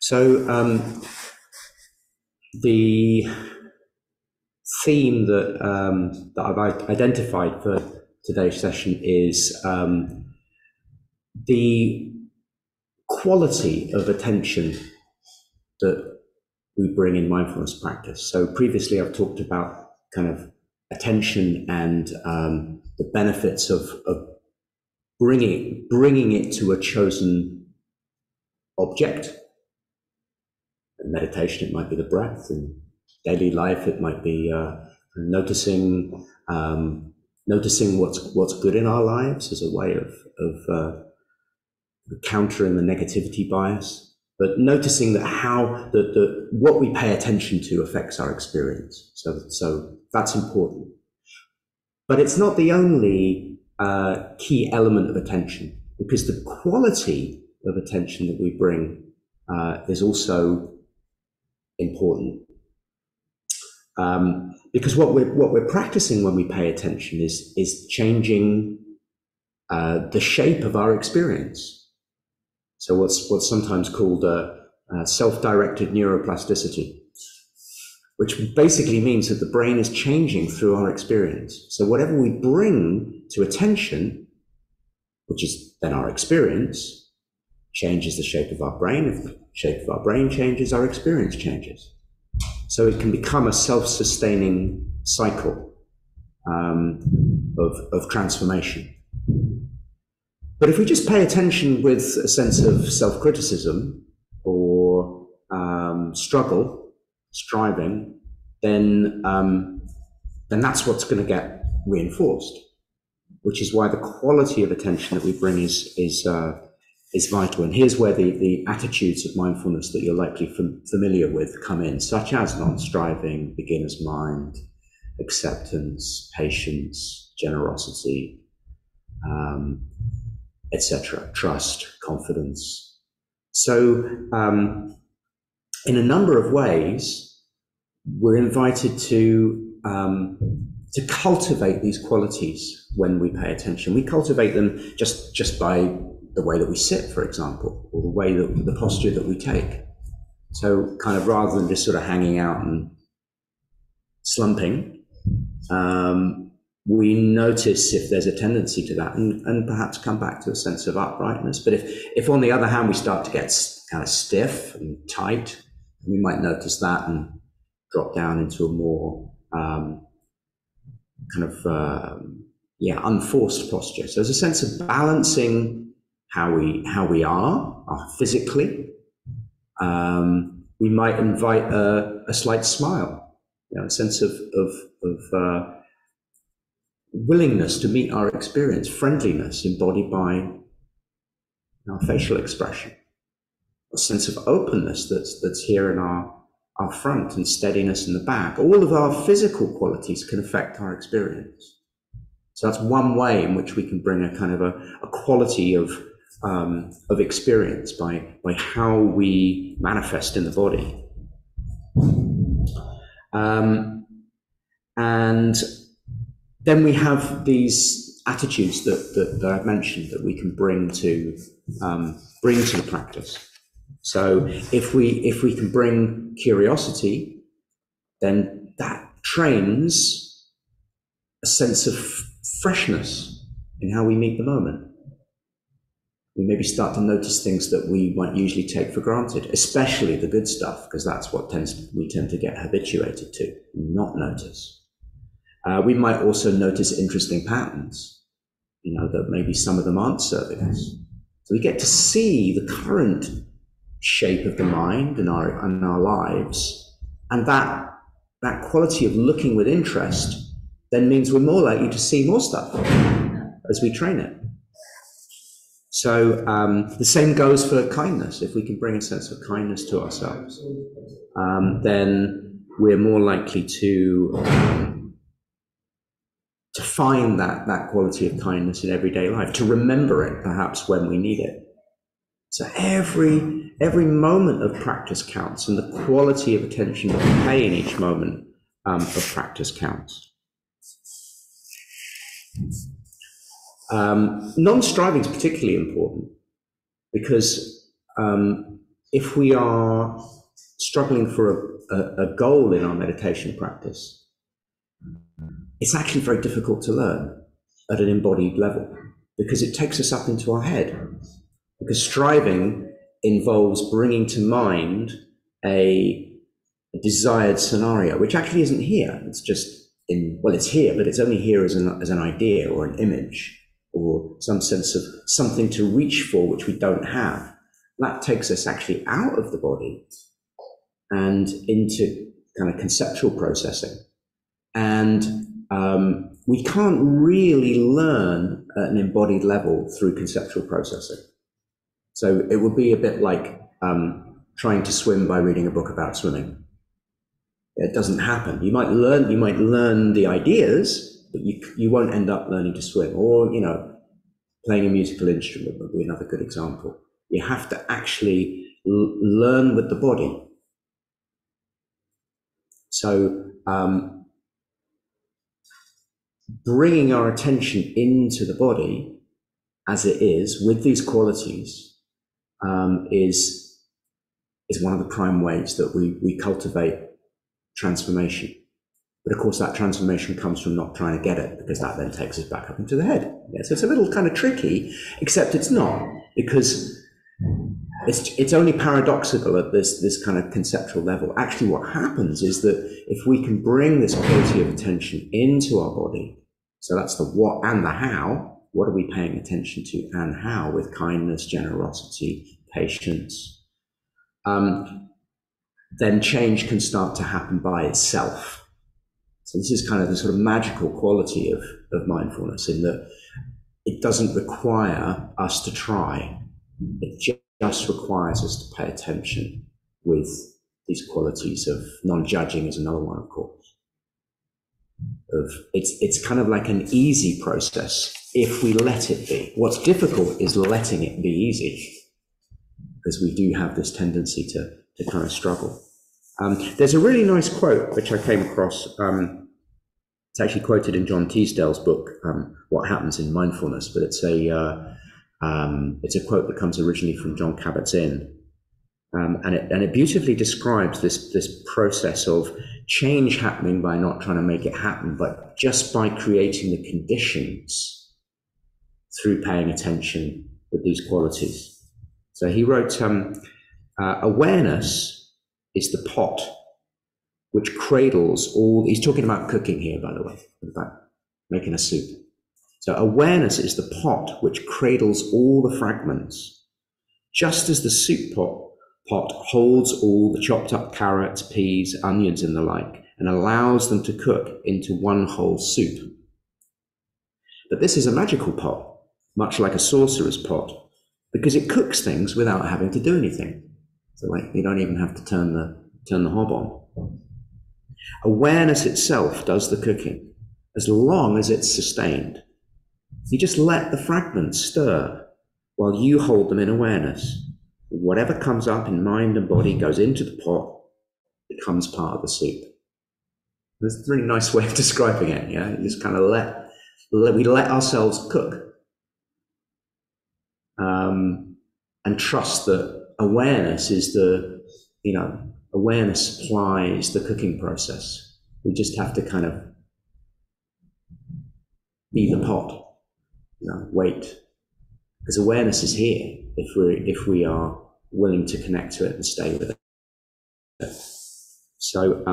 So the theme that I've identified for today's session is the quality of attention that we bring in mindfulness practice. So previously I've talked about kind of attention and the benefits of bringing it to a chosen object. In meditation, it might be the breath. In daily life, it might be noticing what's good in our lives as a way of countering the negativity bias. But noticing that what we pay attention to affects our experience. So that's important. But it's not the only key element of attention, because the quality of attention that we bring is also important. Because what we're practicing when we pay attention is changing the shape of our experience. So what's sometimes called self-directed neuroplasticity, which basically means that the brain is changing through our experience. So whatever we bring to attention, which is then our experience, changes the shape of our brain. If the shape of our brain changes, our experience changes. So it can become a self-sustaining cycle of transformation. But if we just pay attention with a sense of self-criticism or striving, then that's what's going to get reinforced. Which is why the quality of attention that we bring is vital. And here's where the attitudes of mindfulness that you're likely familiar with come in, such as non-striving, beginner's mind, acceptance, patience, generosity, etc., trust, confidence. So in a number of ways, we're invited to cultivate these qualities when we pay attention. We cultivate them just by the way that we sit, for example, or the posture that we take. So kind of rather than just sort of hanging out and slumping, we notice if there's a tendency to that and perhaps come back to a sense of uprightness. But if on the other hand, we start to get kind of stiff and tight, we might notice that and drop down into a more unforced posture. So there's a sense of balancing how we are physically. We might invite a slight smile, a sense of willingness to meet our experience, friendliness embodied by our facial expression, a sense of openness that's here in our front and steadiness in the back. All of our physical qualities can affect our experience. So that's one way in which we can bring a kind of a quality of experience by how we manifest in the body. And then we have these attitudes that I've mentioned that we can bring to the practice. So if we can bring curiosity, then that trains a sense of freshness in how we meet the moment. We maybe start to notice things that we might usually take for granted, especially the good stuff, because that's what we tend to get habituated to, not notice. We might also notice interesting patterns, that maybe some of them aren't serving us. So we get to see the current shape of the mind and our lives, and that quality of looking with interest then means we're more likely to see more stuff as we train it. So the same goes for kindness. If we can bring a sense of kindness to ourselves, then we're more likely to find that quality of kindness in everyday life, to remember it perhaps when we need it. So every moment of practice counts, and the quality of attention that we pay in each moment of practice counts. Non-striving is particularly important because if we are struggling for a goal in our meditation practice, it's actually very difficult to learn at an embodied level because it takes us up into our head. Because striving involves bringing to mind a desired scenario, which actually isn't here. It's just it's here, but it's only here as an idea or an image or some sense of something to reach for which we don't have. That takes us actually out of the body and into kind of conceptual processing. And we can't really learn at an embodied level through conceptual processing. So it would be a bit like trying to swim by reading a book about swimming. It doesn't happen. You might learn the ideas, but you won't end up learning to swim. Or, playing a musical instrument would be another good example. You have to actually learn with the body. So bringing our attention into the body as it is with these qualities is one of the prime ways that we cultivate transformation. But of course, that transformation comes from not trying to get it, because that then takes us back up into the head. Yeah, so it's a little kind of tricky, except it's not, because it's only paradoxical at this kind of conceptual level. Actually, what happens is that if we can bring this quality of attention into our body, so that's the what and the how, what are we paying attention to and how, with kindness, generosity, patience, then change can start to happen by itself. So this is kind of the sort of magical quality of mindfulness, in that it doesn't require us to try. It just requires us to pay attention with these qualities of non-judging is another one, of course. It's kind of like an easy process if we let it be. What's difficult is letting it be easy, because we do have this tendency to kind of struggle. There's a really nice quote which I came across. It's actually quoted in John Teasdale's book, What Happens in Mindfulness, but it's a quote that comes originally from John Kabat-Zinn, and it beautifully describes this process of change happening by not trying to make it happen, but just by creating the conditions through paying attention with these qualities. So he wrote, awareness is the pot which cradles all, he's talking about cooking here, by the way, about making a soup. So awareness is the pot which cradles all the fragments, just as the soup pot holds all the chopped up carrots, peas, onions and the like, and allows them to cook into one whole soup. But this is a magical pot, much like a sorcerer's pot, because it cooks things without having to do anything. So like, you don't even have to turn the hob on. Awareness itself does the cooking, as long as it's sustained. You just let the fragments stir while you hold them in awareness. Whatever comes up in mind and body goes into the pot, becomes part of the soup. That's a really nice way of describing it. Yeah, you just kind of we let ourselves cook, and trust that awareness is awareness supplies the cooking process. We just have to kind of be the pot, wait, because awareness is here if we are willing to connect to it and stay with it. So,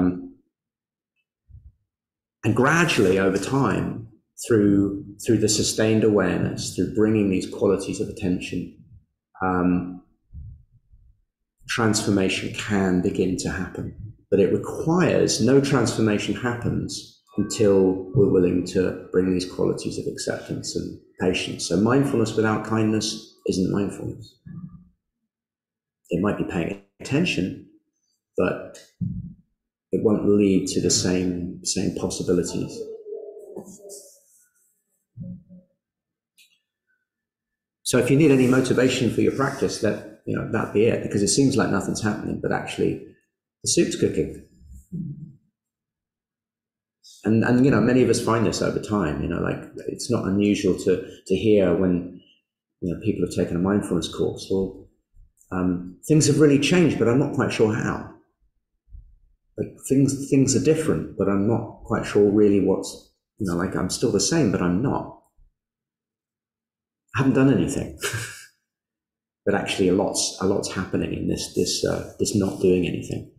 and gradually over time, through the sustained awareness, through bringing these qualities of attention, transformation can begin to happen. But it requires, no transformation happens until we're willing to bring these qualities of acceptance and patience. So mindfulness without kindness isn't mindfulness. It might be paying attention, but it won't lead to the same possibilities. So if you need any motivation for your practice, that'd be it, because it seems like nothing's happening, but actually the soup's cooking. And many of us find this over time, like it's not unusual to hear when, people have taken a mindfulness course, or things have really changed, but I'm not quite sure how. Like things are different, but I'm not quite sure really what's, like I'm still the same, but I'm not. I haven't done anything. But actually a lot's happening in this not doing anything.